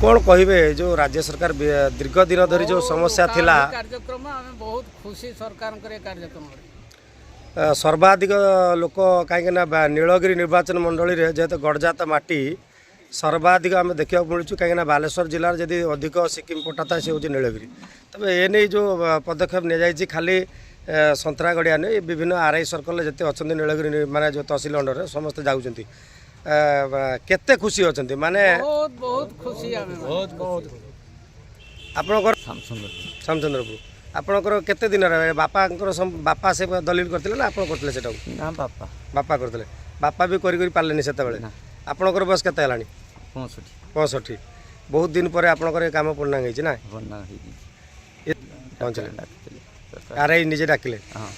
कौन कहे जो राज्य सरकार दीर्घ दिन धरी जो समस्या थिला कार्यक्रम आम बहुत खुशी सरकार कार्यक्रम सर्वाधिक लोक कहीं नीलगिरी निर्वाचन मंडली रे जेहेतु गड़जात माटी सर्वाधिक आम देखा मिलूँ कहीं बालेश्वर जिलार जदि अधिक सिक्किम पटा था सी हूँ नीलगिरी तब एने जो पदक्षेप नि खाली संतरागड़िया नहीं विभिन्न आरआई सर्कल जिते अच्छा नीलगिरी माने जो तहसिल अंडर समस्ते जाऊँच केते खुशी अच्छा माने बहुत बहुत खुशी बहुत बहुत आपणकर श्यामचंद्रपुर आपणकर केते दिन बापा बापा से दलील करते ना आप करते से ना बापा बापा करते बापा भी करी पारे से आपणकर बयस के 65 बहुत दिन पर आपणकर काम पूर्णांग ना पहुँचले आरआई निजे डाकिले हाँ